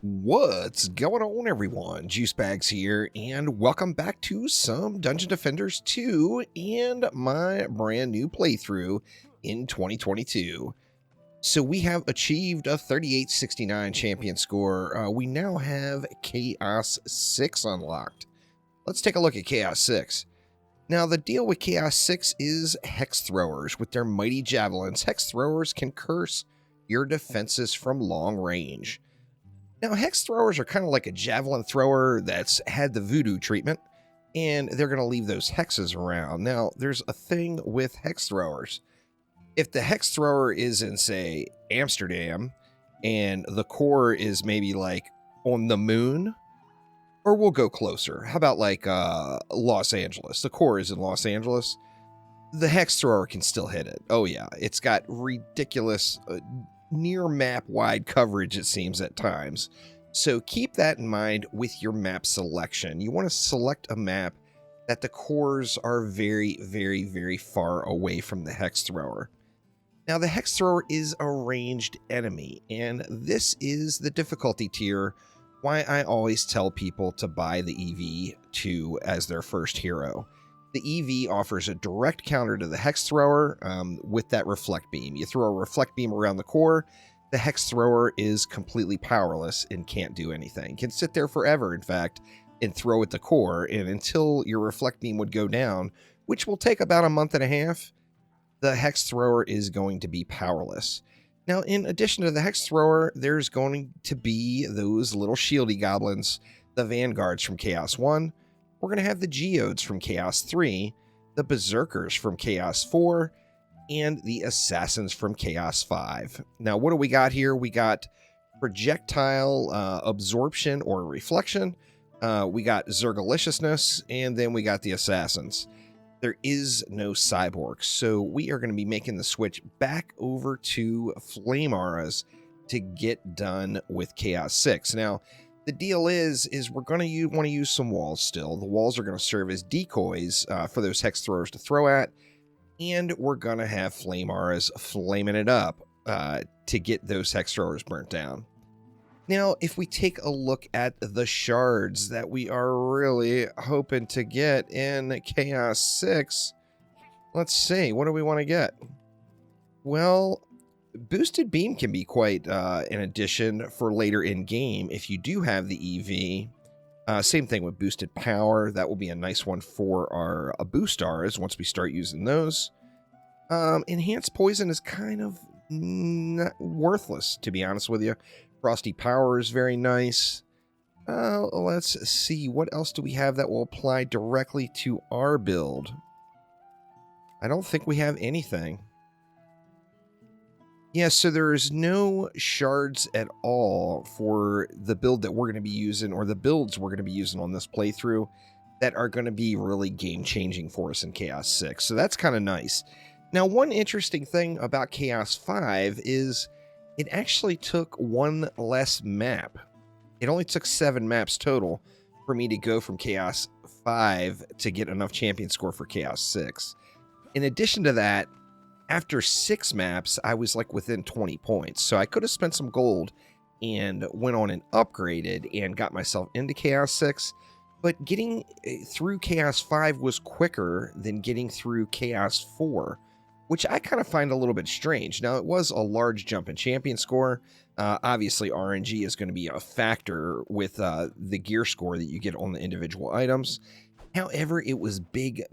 What's going on, everyone? Juicebags here, and welcome back to some Dungeon Defenders 2 and my brand new playthrough in 2022. So we have achieved a 3869 champion score. We now have Chaos 6 unlocked. Let's take a look at Chaos 6. Now, the deal with Chaos 6 is Hex Throwers. With their mighty javelins, Hex Throwers can curse your defenses from long range. Now, Hex Throwers are kind of like a javelin thrower that's had the voodoo treatment, and they're going to leave those hexes around. Now, there's a thing with Hex Throwers. If the Hex Thrower is in, say, Amsterdam, and the core is maybe like on the moon, or we'll go closer. How about like Los Angeles? The core is in Los Angeles. The Hex Thrower can still hit it. Oh yeah, it's got ridiculous near map wide coverage, it seems, at times. So keep that in mind with your map selection. You want to select a map that the cores are very, very, very far away from the Hex Thrower. Now, the Hex Thrower is a ranged enemy, and this is the difficulty tier why I always tell people to buy the EV2 as their first hero. The EV offers a direct counter to the Hex Thrower with that Reflect Beam. You throw a Reflect Beam around the core, the Hex Thrower is completely powerless and can't do anything. Can sit there forever, in fact, and throw at the core, and until your Reflect Beam would go down, which will take about a month and a half, the Hex Thrower is going to be powerless. Now, in addition to the Hex Thrower, there's going to be those little shieldy goblins, the Vanguards from Chaos 1. We're going to have the Geodes from Chaos 3, the Berserkers from Chaos 4, and the Assassins from Chaos 5. Now, what do we got here? We got Projectile Absorption or Reflection. We got Zergaliciousness, and then we got the Assassins. There is no Cyborg, so we are going to be making the switch back over to Flame Auras to get done with Chaos 6. Now, the deal is we're going to want to use some walls still. The walls are going to serve as decoys for those Hex Throwers to throw at, and we're going to have Flame Auras flaming it up to get those Hex Throwers burnt down. Now, if we take a look at the shards that we are really hoping to get in Chaos 6, let's see, what do we want to get? Well, Boosted Beam can be quite an addition for later in game if you do have the EV. Same thing with Boosted Power. That will be a nice one for our Boostars once we start using those. Enhanced Poison is kind of worthless, to be honest with you. Frosty Power is very nice. Let's see, what else do we have that will apply directly to our build? I don't think we have anything. Yeah, so there's no shards at all for the build that we're going to be using, or the builds we're going to be using on this playthrough that are going to be really game-changing for us in Chaos 6. So that's kind of nice. Now, one interesting thing about Chaos 5 is it actually took one less map. It only took 7 maps total for me to go from Chaos 5 to get enough champion score for Chaos 6. In addition to that, after 6 maps, I was like within 20 points. So I could have spent some gold and went on and upgraded and got myself into Chaos 6. But getting through Chaos 5 was quicker than getting through Chaos 4, which I kind of find a little bit strange. Now, it was a large jump in champion score. Obviously, RNG is going to be a factor with the gear score that you get on the individual items. However, it was big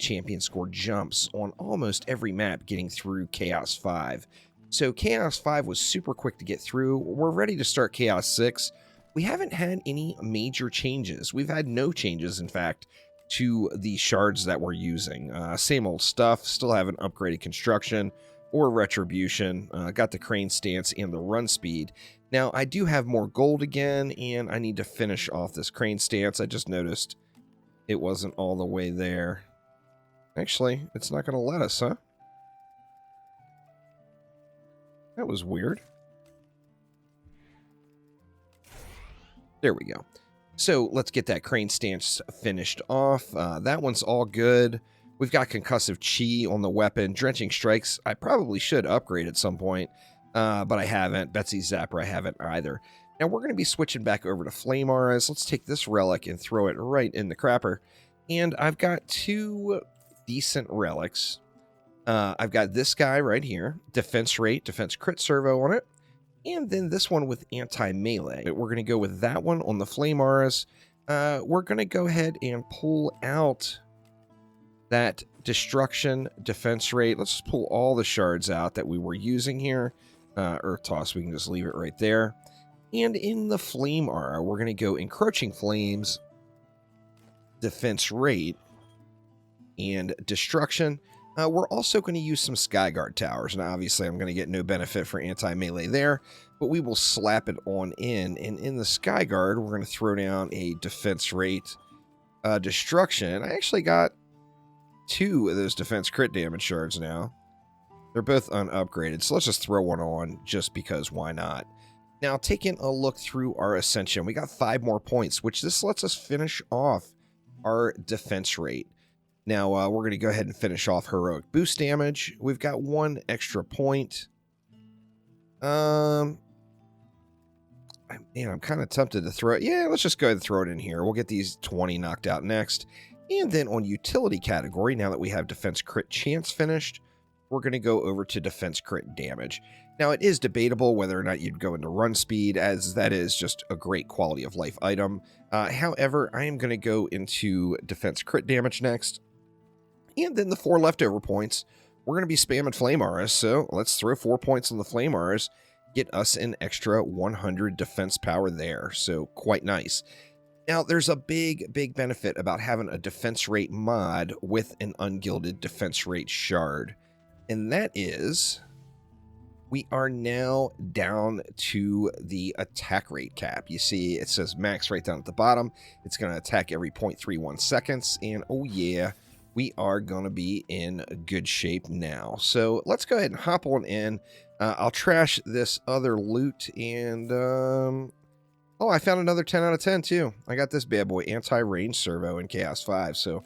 champion score jumps on almost every map getting through Chaos 5. So Chaos 5 was super quick to get through. We're ready to start Chaos 6. We haven't had any major changes. We've had no changes, in fact, to the shards that we're using. Same old stuff. Still haven't upgraded construction or retribution. Got the crane stance and the run speed. Now, I do have more gold again, and I need to finish off this crane stance. I just noticed it wasn't all the way there. Actually, it's not going to let us, huh? That was weird. There we go. So let's get that crane stance finished off. That one's all good. We've got concussive chi on the weapon. Drenching strikes, I probably should upgrade at some point. but I haven't. Betsy Zapper, I haven't either. Now we're going to be switching back over to Flame Auras. Let's take this relic and throw it right in the crapper. And I've got 2 decent relics. I've got this guy right here, defense rate, defense crit servo on it. And then this one with anti-melee. We're going to go with that one on the Flame Auras. We're going to go ahead and pull out that destruction defense rate. Let's just pull all the shards out that we were using here. Earth Toss, we can just leave it right there. And in the Flame Aura, we're going to go Encroaching Flames, defense rate, and destruction. We're also going to use some Skyguard Towers. And obviously, I'm going to get no benefit for anti-melee there, but we will slap it on in. And in the Skyguard, we're going to throw down a defense rate destruction. I actually got 2 of those defense crit damage shards now. They're both unupgraded, so let's just throw one on just because why not? Now, taking a look through our Ascension, we got 5 more points, which this lets us finish off our defense rate. Now, we're going to go ahead and finish off Heroic Boost damage. We've got 1 extra point. Man, I'm kind of tempted to throw it. Yeah, let's just go ahead and throw it in here. We'll get these 20 knocked out next. And then on Utility category, now that we have Defense Crit Chance finished, we're going to go over to Defense Crit Damage. Now, it is debatable whether or not you'd go into Run Speed, as that is just a great quality of life item. However, I am going to go into Defense Crit Damage next. And then the 4 leftover points, we're going to be spamming Flame Auras, so let's throw 4 points on the Flame Auras, get us an extra 100 defense power there, so quite nice. Now, there's a big benefit about having a defense rate mod with an ungilded defense rate shard, and that is we are now down to the attack rate cap. You see, it says max right down at the bottom. It's going to attack every 0.31 seconds, and oh yeah, we are going to be in good shape now. So let's go ahead and hop on in. I'll trash this other loot, and oh, I found another 10 out of 10 too. I got this bad boy, anti-range servo in Chaos 5, so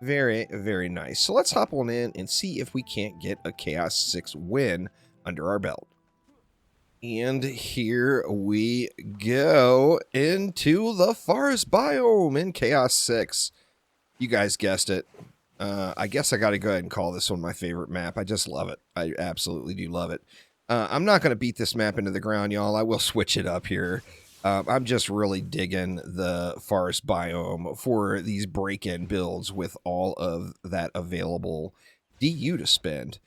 very nice. So let's hop on in and see if we can't get a Chaos 6 win under our belt. And here we go into the forest biome in Chaos 6. You guys guessed it. I guess I got to go ahead and call this one my favorite map. I just love it. I absolutely do love it. I'm not going to beat this map into the ground, y'all. I will switch it up here. I'm just really digging the forest biome for these break-in builds with all of that available DU to spend.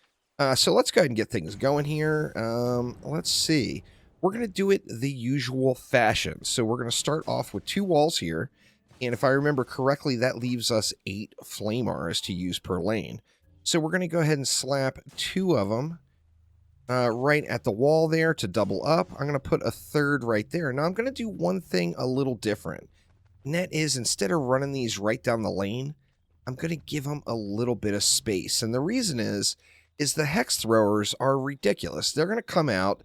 So let's go ahead and get things going here. Let's see. We're going to do it the usual fashion. So we're going to start off with 2 walls here. And if I remember correctly, that leaves us 8 Flame Auras to use per lane. So we're going to go ahead and slap 2 of them right at the wall there to double up. I'm going to put a 3rd right there. Now I'm going to do one thing a little different. And that is, instead of running these right down the lane, I'm going to give them a little bit of space. And the reason is the Hex Throwers are ridiculous. They're going to come out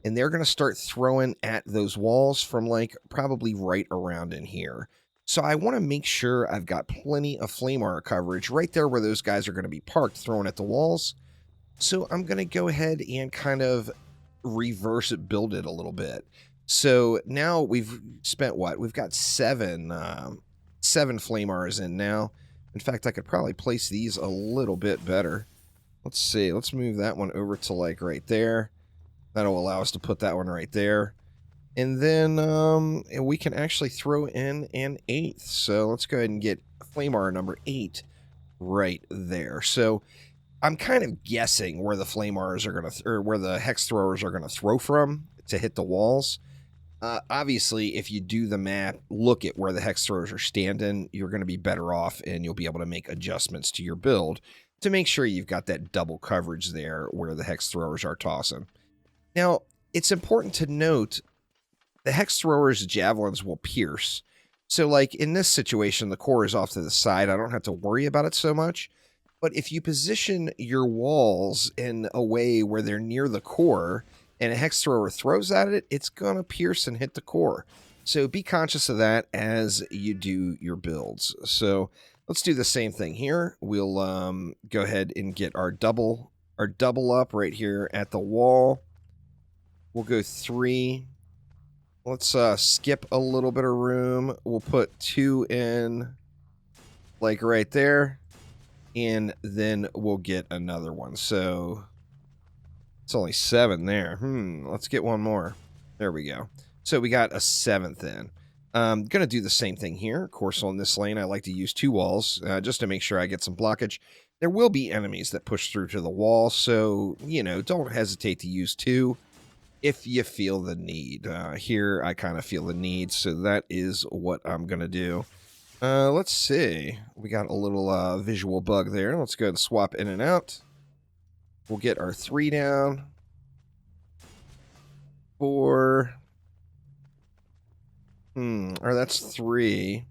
and they're going to start throwing at those walls from like probably right around in here. So I want to make sure I've got plenty of Flame Aura coverage right there where those guys are going to be parked throwing at the walls. So I'm going to go ahead and kind of reverse it, build it a little bit. So now we've spent what? We've got 7 Flame Auras in now. In fact, I could probably place these a little bit better. Let's see. Let's move that one over to like right there. That'll allow us to put that one right there. And then we can actually throw in an 8th. So let's go ahead and get Flame Aura number 8 right there. So I'm kind of guessing where the Flame Auras are going to, or where the Hex Throwers are going to throw from to hit the walls. Obviously, if you do the map, look at where the Hex Throwers are standing, you're going to be better off and you'll be able to make adjustments to your build to make sure you've got that double coverage there where the Hex Throwers are tossing. Now, it's important to note the Hex Throwers' javelins will pierce. So, like, in this situation, the core is off to the side. I don't have to worry about it so much. But if you position your walls in a way where they're near the core and a Hex Thrower throws at it, it's going to pierce and hit the core. So be conscious of that as you do your builds. So let's do the same thing here. We'll go ahead and get our double up right here at the wall. We'll go 3. Let's skip a little bit of room. We'll put 2 in, like right there. And then we'll get another one. So it's only 7 there. Let's get one more. There we go. So we got a 7th in. Going to do the same thing here. Of course, on this lane, I like to use 2 walls just to make sure I get some blockage. There will be enemies that push through to the wall, so, you know, don't hesitate to use 2 if you feel the need. Here, I kind of feel the need, so that is what I'm going to do. Let's see. We got a little visual bug there. Let's go ahead and swap in and out. We'll get our 3 down. 4. Or that's 3.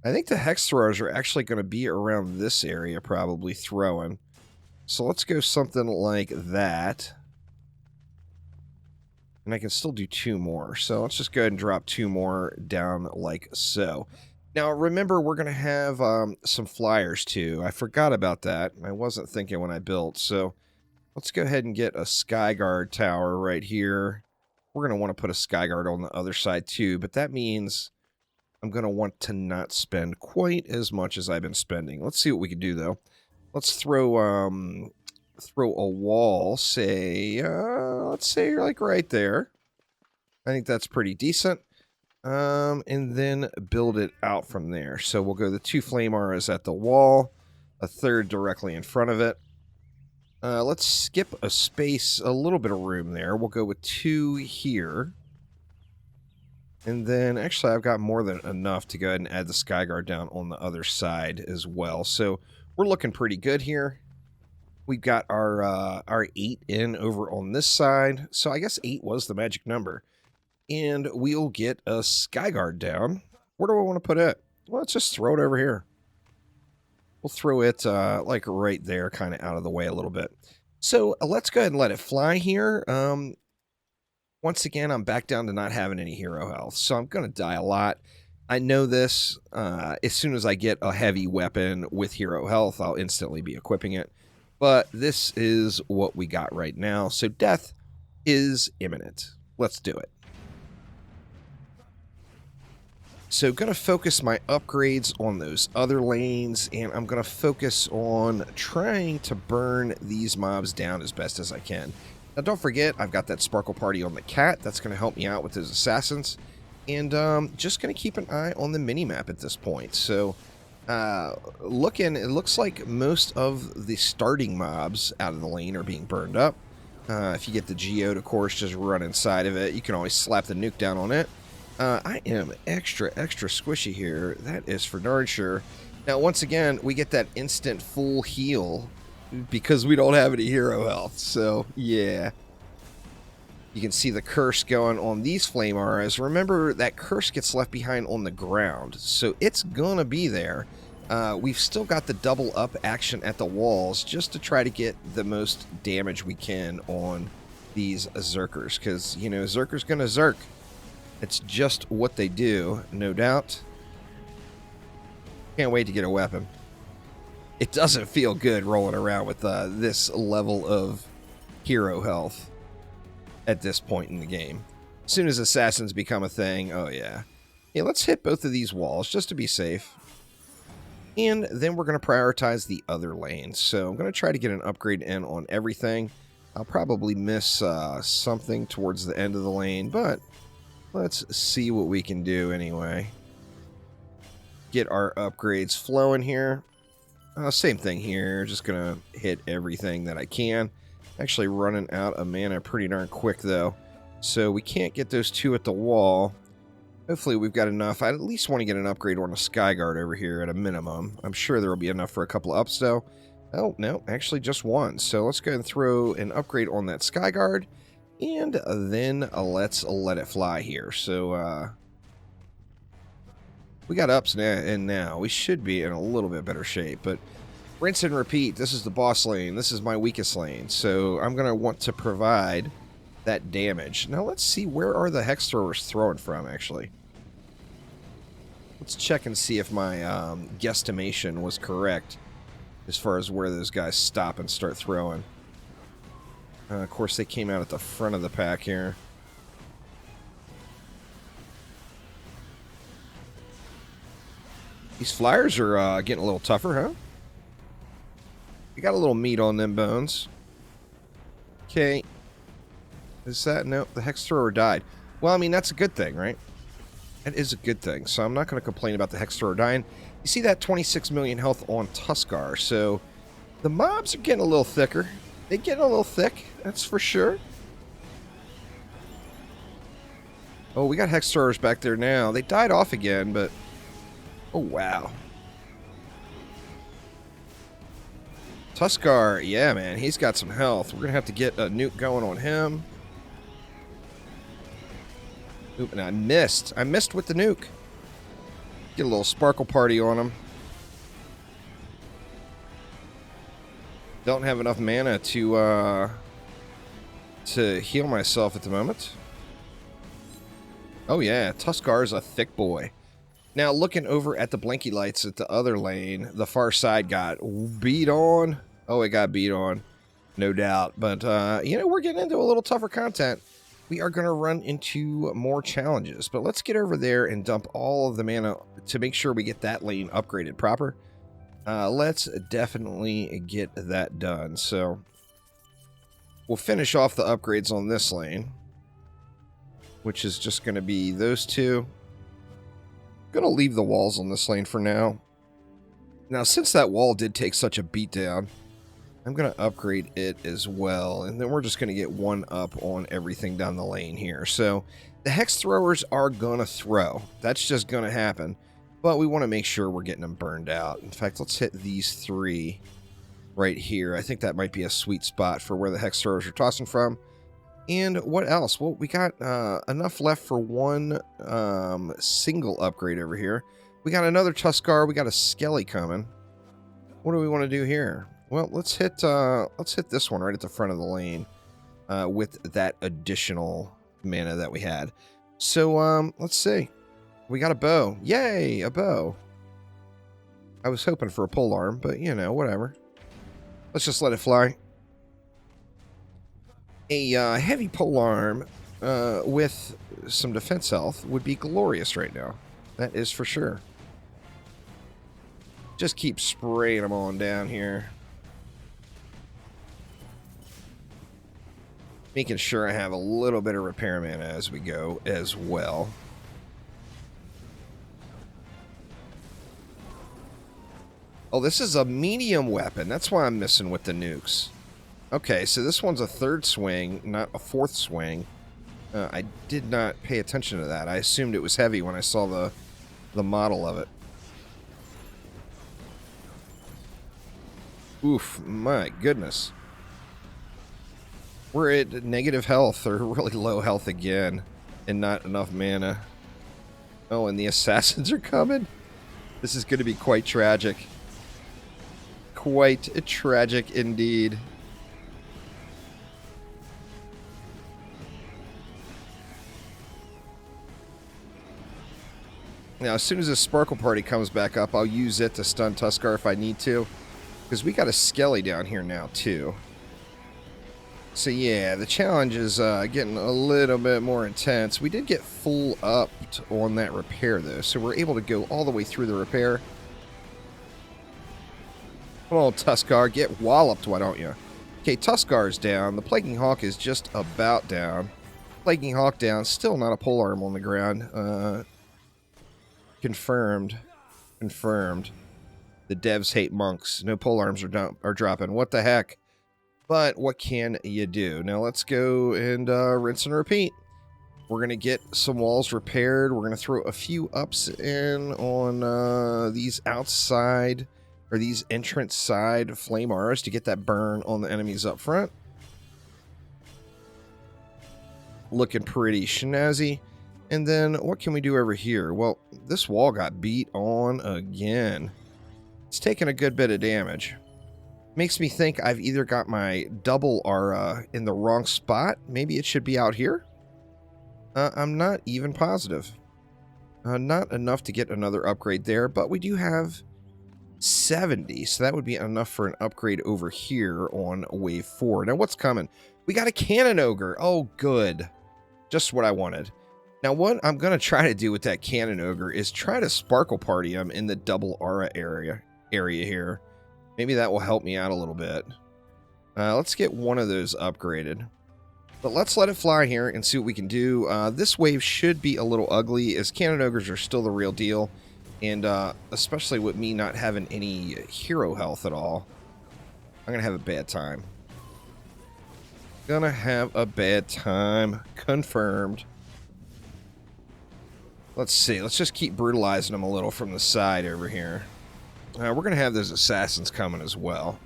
I think the hex throwers are actually going to be around this area, probably throwing. So let's go something like that. And I can still do 2 more. So let's just go ahead and drop 2 more down like so. Now, remember, we're going to have some flyers, too. I forgot about that. I wasn't thinking when I built. So let's go ahead and get a Skyguard tower right here. We're going to want to put a Skyguard on the other side, too. But that means I'm going to want to not spend quite as much as I've been spending. Let's see what we can do, though. Let's throw a wall, say, let's say like right there. I think that's pretty decent. And then build it out from there. So we'll go the 2 flame auras at the wall, a 3rd directly in front of it. Let's skip a space, a little bit of room there. We'll go with 2 here. And then, actually, I've got more than enough to go ahead and add the Skyguard down on the other side as well. So we're looking pretty good here. We've got our 8 in over on this side. So I guess 8 was the magic number. And we'll get a Skyguard down. Where do I want to put it? Well, let's just throw it over here. We'll throw it like right there, kind of out of the way a little bit. So let's go ahead and let it fly here. Once again, I'm back down to not having any hero health, so I'm going to die a lot. I know this. As soon as I get a heavy weapon with hero health, I'll instantly be equipping it. But this is what we got right now, so death is imminent. Let's do it. So going to focus my upgrades on those other lanes, and I'm going to focus on trying to burn these mobs down as best as I can. Now, don't forget, I've got that Sparkle Party on the cat. That's going to help me out with those assassins. And just going to keep an eye on the mini-map at this point. So, it looks like most of the starting mobs out of the lane are being burned up. If you get the geode, of course, just run inside of it. You can always slap the nuke down on it. I am extra squishy here. That is for darn sure. Now, once again, we get that instant full heal because we don't have any hero health. So, yeah. You can see the curse going on these flame auras. Remember, that curse gets left behind on the ground, so it's gonna be there. We've still got the double up action at the walls just to try to get the most damage we can on these Zerkers, because, you know, Zerker's gonna Zerk. It's just what they do, no doubt. Can't wait to get a weapon. It doesn't feel good rolling around with this level of hero health at this point in the game. As soon as assassins become a thing, oh yeah. Yeah, let's hit both of these walls just to be safe. And then we're going to prioritize the other lanes. So I'm going to try to get an upgrade in on everything. I'll probably miss something towards the end of the lane, but let's see what we can do anyway. Get our upgrades flowing here. Same thing here, just gonna hit everything that I can. Actually running out of mana pretty darn quick though, so we can't get those 2 at the wall. Hopefully we've got enough. I at least want to get an upgrade on a Skyguard over here at a minimum. I'm sure there will be enough for a couple of ups though. Oh no, actually just 1. So let's go ahead and throw an upgrade on that Skyguard, and then let's let it fly here. So we got ups in now. We should be in a little bit better shape, but rinse and repeat. This is the boss lane. This is my weakest lane, so I'm going to want to provide that damage. Now let's see, where are the hex throwers throwing from, actually? Let's check and see if my guesstimation was correct as far as where those guys stop and start throwing. Of course, they came out at the front of the pack here. These flyers are getting a little tougher, huh? You got a little meat on them bones. Okay. Is that... No, the Hex Thrower died. Well, I mean, that's a good thing, right? That is a good thing. So I'm not going to complain about the Hex Thrower dying. You see that 26 million health on Tuskar. So the mobs are getting a little thicker. They're getting a little thick. That's for sure. Oh, we got Hex Throwers back there now. They died off again, but... Oh, wow. Tuskar, yeah, man. He's got some health. We're going to have to get a nuke going on him. Oop, and I missed. I missed with the nuke. Get a little sparkle party on him. Don't have enough mana to heal myself at the moment. Oh, yeah. Tuskar is a thick boy. Now, looking over at the blinky lights at the other lane, the far side got beat on. Oh, it got beat on. No doubt. But, you know, we're getting into a little tougher content. We are going to run into more challenges. But let's get over there and dump all of the mana to make sure we get that lane upgraded proper. Let's definitely get that done. So, we'll finish off the upgrades on this lane, which is just going to be those two. Going to leave the walls on this lane for now. Now, since that wall did take such a beatdown, I'm going to upgrade it as well. And then we're just going to get one up on everything down the lane here. So, the Hex Throwers are going to throw. That's just going to happen. But we want to make sure we're getting them burned out. In fact, let's hit these three right here. I think that might be a sweet spot for where the Hex Throwers are tossing from. And what else? Well, we got enough left for one single upgrade over here. We got another Tuskar. We got a Skelly coming. What do we want to do here? Well, let's hit this one right at the front of the lane with that additional mana that we had. So let's see. We got a bow. Yay, a bow. I was hoping for a polearm, but you know, whatever. Let's just let it fly. A heavy polearm with some defense health would be glorious right now. That is for sure. Just keep spraying them on down here. Making sure I have a little bit of repair mana as we go as well. Oh, this is a medium weapon. That's why I'm missing with the nukes. Okay, so this one's a third swing, not a fourth swing. I did not pay attention to that. I assumed it was heavy when I saw the model of it. Oof, my goodness. We're at negative health, or really low health again, and not enough mana. Oh, and the assassins are coming? This is going to be quite tragic. Quite tragic indeed. Now, as soon as this Sparkle Party comes back up, I'll use it to stun Tuskar if I need to. Because we got a Skelly down here now, too. So, yeah, the challenge is getting a little bit more intense. We did get full upped on that repair, though. So we're able to go all the way through the repair. Come on, Tuskar, get walloped, why don't you? Okay, Tuskar's down. The Plaguing Hawk is just about down. Plaguing Hawk down. Still not a polearm on the ground. Confirmed. Confirmed. The devs hate monks. No polearms are dropping. What the heck? But what can you do? Now let's go and rinse and repeat. We're going to get some walls repaired. We're going to throw a few ups in on these outside, or these entrance side flame arrows to get that burn on the enemies up front. Looking pretty snazzy. And then what can we do over here? Well, this wall got beat on again. It's taking a good bit of damage. Makes me think I've either got my double aura in the wrong spot. Maybe it should be out here. I'm not even positive. Not enough to get another upgrade there, but we do have 70, so that would be enough for an upgrade over here on wave 4. Now, what's coming? We got a cannon ogre. Oh, good. Just what I wanted. Now, what I'm going to try to do with that cannon ogre is try to sparkle party him in the double aura area here. Maybe that will help me out a little bit. Let's get one of those upgraded. But let's let it fly here and see what we can do. This wave should be a little ugly, as cannon ogres are still the real deal. And especially with me not having any hero health at all, I'm going to have a bad time. Gonna have a bad time. Confirmed. Let's see. Let's just keep brutalizing them a little from the side over here. We're going to have those assassins coming as well.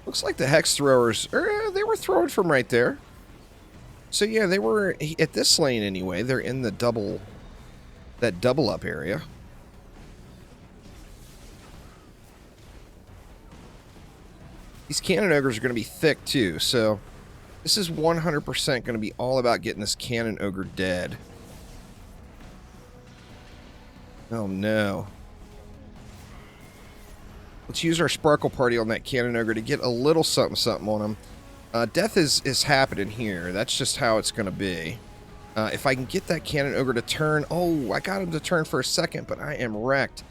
Looks like the hex throwers, they were throwing from right there. So yeah, they were, at this lane anyway, they're in the that double up area. These cannon ogres are going to be thick too, so this is 100% going to be all about getting this cannon ogre dead. Oh no. Let's use our sparkle party on that cannon ogre to get a little something on him. Death is happening here. That's just how it's going to be. If I can get that cannon ogre to turn... Oh, I got him to turn for a second, but I am wrecked.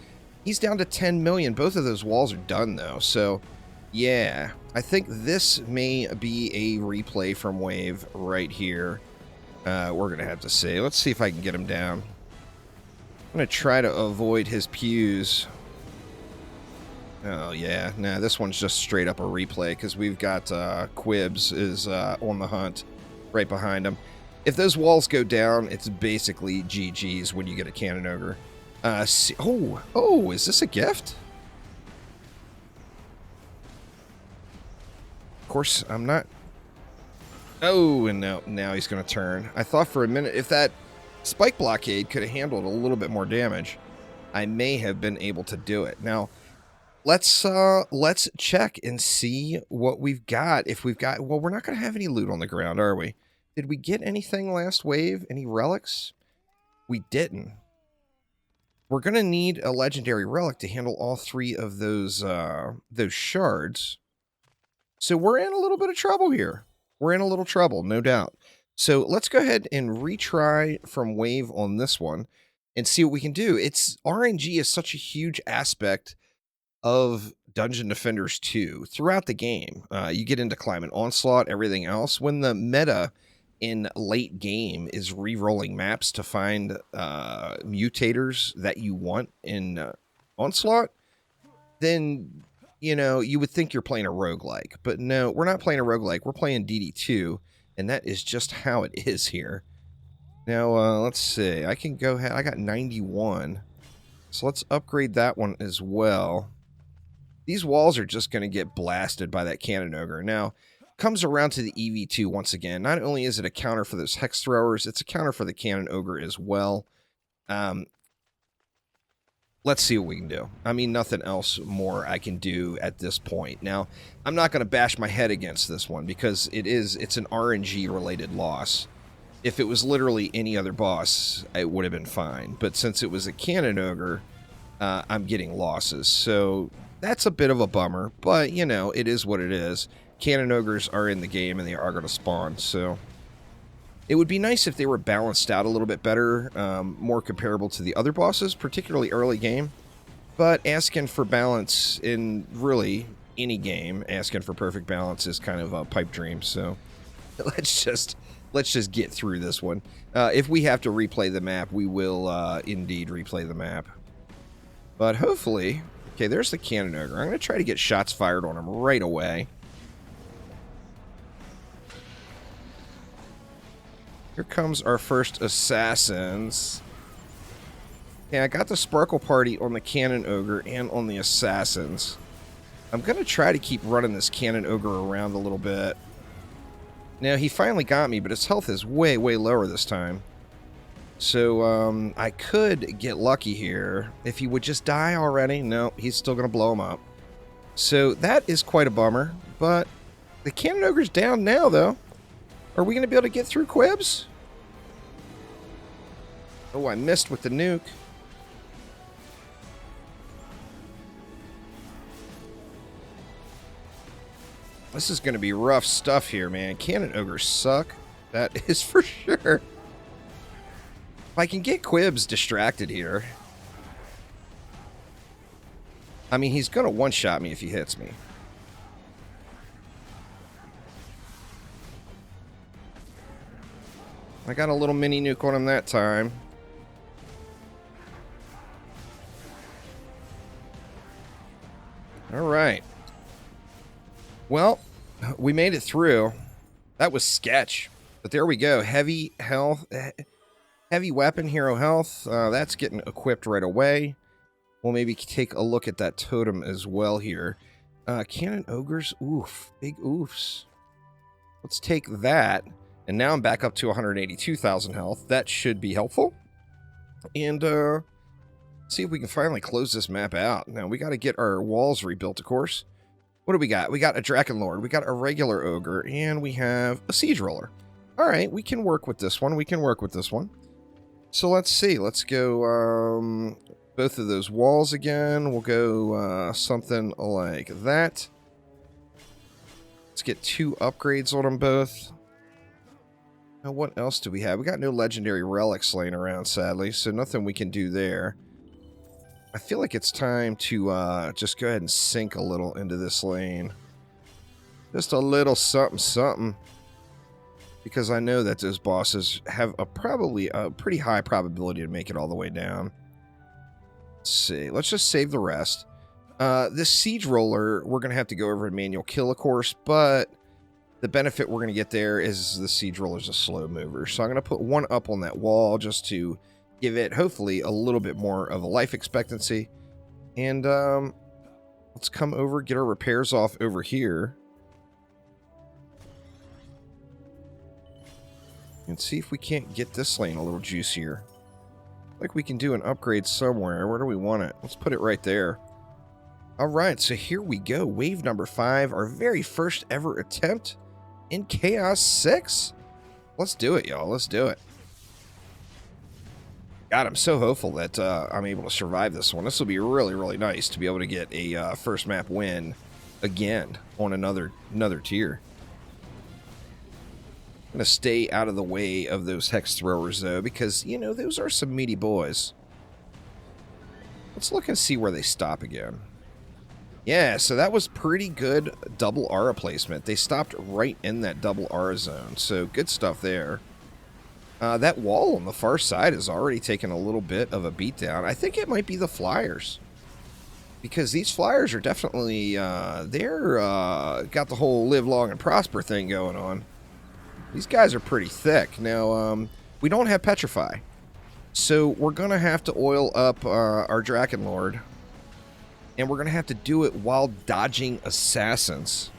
He's down to 10 million. Both of those walls are done, though. So, yeah. I think this may be a replay from Wave right here. We're going to have to see. Let's see if I can get him down. I'm going to try to avoid his pews. Oh, yeah. Nah, this one's just straight up a replay because we've got Quibs is on the hunt right behind him. If those walls go down, it's basically GG's when you get a cannon ogre. Oh, is this a gift? Of course, I'm not... Oh, and now he's going to turn. I thought for a minute, if that spike blockade could have handled a little bit more damage, I may have been able to do it. Now... Let's check and see what we've got. If we've got... Well, we're not going to have any loot on the ground, are we? Did we get anything last wave? Any relics? We didn't. We're going to need a legendary relic to handle all three of those shards. So we're in a little bit of trouble here. We're in a little trouble, no doubt. So let's go ahead and retry from wave on this one and see what we can do. It's RNG is such a huge aspect of Dungeon Defenders 2 throughout the game. You get into Climate Onslaught, everything else. When the meta in late game is re-rolling maps to find mutators that you want in Onslaught, then, you know, you would think you're playing a roguelike. But no, we're not playing a roguelike. We're playing DD2, and that is just how it is here. Now, let's see. I can go ahead. I got 91. So let's upgrade that one as well. These walls are just going to get blasted by that cannon ogre. Now, comes around to the EV2 once again. Not only is it a counter for those hex throwers, it's a counter for the cannon ogre as well. Let's see what we can do. I mean, nothing else more I can do at this point. Now, I'm not going to bash my head against this one because it's an RNG-related loss. If it was literally any other boss, it would have been fine. But since it was a cannon ogre, I'm getting losses. So... that's a bit of a bummer, but, you know, it is what it is. Cannon ogres are in the game, and they are going to spawn, so... it would be nice if they were balanced out a little bit better, more comparable to the other bosses, particularly early game. But asking for balance in, really, any game, asking for perfect balance is kind of a pipe dream, so... let's just get through this one. If we have to replay the map, we will, indeed replay the map. But hopefully... okay, there's the cannon ogre. I'm going to try to get shots fired on him right away. Here comes our first assassins. Yeah, I got the sparkle party on the cannon ogre and on the assassins. I'm going to try to keep running this cannon ogre around a little bit. Now, he finally got me, but his health is way, way lower this time. So, I could get lucky here. If he would just die already, no, he's still going to blow him up. So, that is quite a bummer, but the cannon ogre's down now, though. Are we going to be able to get through Quibs? Oh, I missed with the nuke. This is going to be rough stuff here, man. Cannon ogres suck. That is for sure. If I can get Quibs distracted here. I mean, he's going to one-shot me if he hits me. I got a little mini nuke on him that time. All right. Well, we made it through. That was sketch. But there we go. Heavy health. Heavy weapon, hero health. That's getting equipped right away. We'll maybe take a look at that totem as well here. Cannon ogres. Oof. Big oofs. Let's take that. And now I'm back up to 182,000 health. That should be helpful. And see if we can finally close this map out. Now, we got to get our walls rebuilt, of course. What do we got? We got a Drakenlord. We got a regular ogre. And we have a siege roller. All right, we can work with this one. We can work with this one. So let's see. Let's go both of those walls again. We'll go something like that. Let's get 2 upgrades on them both. Now, what else do we have? We got no legendary relics laying around, sadly, so nothing we can do there. I feel like it's time to just go ahead and sink a little into this lane. Just a little something, something. Because I know that those bosses have probably a pretty high probability to make it all the way down. Let's see. Let's just save the rest. This siege roller, we're going to have to go over a manual kill, of course, but the benefit we're going to get there is the siege roller's a slow mover. So I'm going to put 1 up on that wall just to give it, hopefully, a little bit more of a life expectancy. And let's come over, get our repairs off over here. And see if we can't get this lane a little juicier. Like we can do an upgrade somewhere. Where do we want it? Let's put it right there. Alright, so here we go. Wave number 5, our very first ever attempt in Chaos 6. Let's do it, y'all. Let's do it. God, I'm so hopeful that I'm able to survive this one. This will be really, really nice to be able to get a first map win again on another tier. I'm going to stay out of the way of those hex throwers, though, because, you know, those are some meaty boys. Let's look and see where they stop again. Yeah, so that was pretty good double aura placement. They stopped right in that double aura zone, so good stuff there. That wall on the far side has already taken a little bit of a beatdown. I think it might be the flyers. Because these flyers are definitely, they're got the whole live long and prosper thing going on. These guys are pretty thick. Now, we don't have Petrify. So we're going to have to oil up our Drakenlord. And we're going to have to do it while dodging assassins.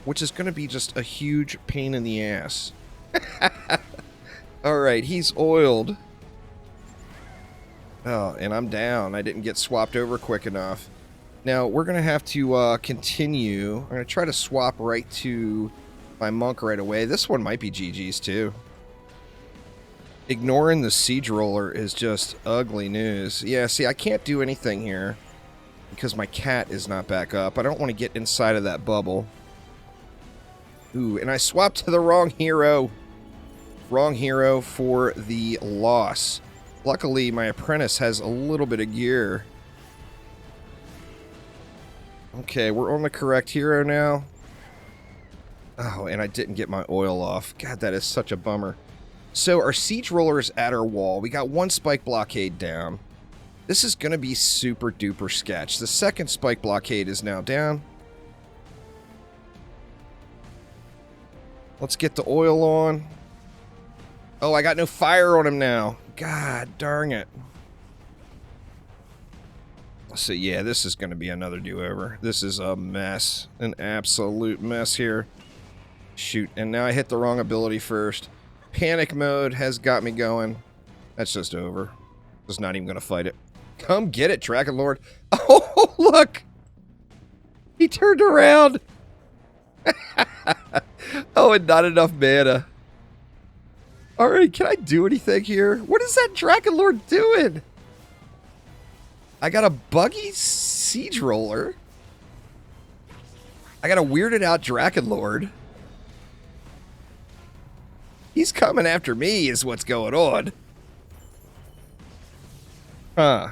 Which is going to be just a huge pain in the ass. Alright, he's oiled. Oh, and I'm down. I didn't get swapped over quick enough. Now, we're going to have to continue. I'm going to try to swap right to my monk right away. This one might be GG's too. Ignoring the siege roller is just ugly news. Yeah, see, I can't do anything here because my cat is not back up. I don't want to get inside of that bubble. Ooh, and I swapped to the wrong hero. Wrong hero for the loss. Luckily, my apprentice has a little bit of gear. Okay, we're on the correct hero now. Oh, and I didn't get my oil off. God, that is such a bummer. So our siege roller is at our wall. We got 1 spike blockade down. This is going to be super duper sketch. The second spike blockade is now down. Let's get the oil on. Oh, I got no fire on him now. God darn it. So yeah, this is going to be another do-over. This is a mess. An absolute mess here. Shoot, and now I hit the wrong ability first. Panic mode has got me going. That's just over. Just not even going to fight it. Come get it, Drakenlord. Oh, look! He turned around! Oh, and not enough mana. Alright, can I do anything here? What is that Drakenlord doing? I got a buggy siege roller. I got a weirded out Drakenlord. He's coming after me is what's going on. Huh.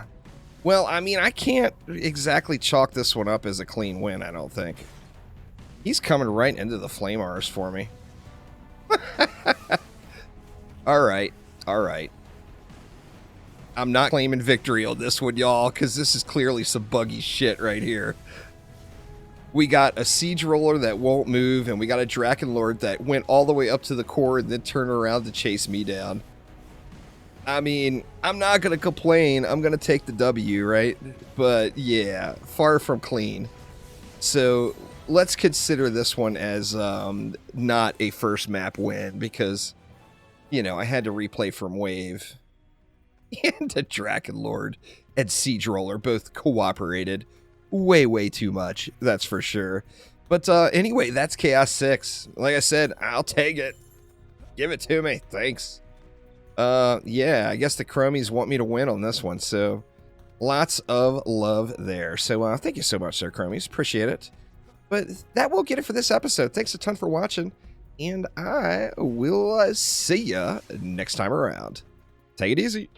Well, I mean, I can't exactly chalk this one up as a clean win, I don't think. He's coming right into the Flame Arse for me. Alright, alright. I'm not claiming victory on this one, y'all, because this is clearly some buggy shit right here. We got a Siege Roller that won't move, and we got a Drakenlord that went all the way up to the core and then turned around to chase me down. I mean, I'm not going to complain. I'm going to take the W, right? But yeah, far from clean. So let's consider this one as not a first map win because, you know, I had to replay from Wave. And the Drakenlord and Siege Roller both cooperated way too much, that's for sure. But anyway, that's Chaos 6. Like I said, I'll take it. Give it to me. Thanks. Yeah, I guess the Chromies want me to win on this one, so lots of love there. So thank you so much, Sir Chromies. Appreciate it. But that will get it for this episode. Thanks a ton for watching, and I will see ya next time around. Take it easy.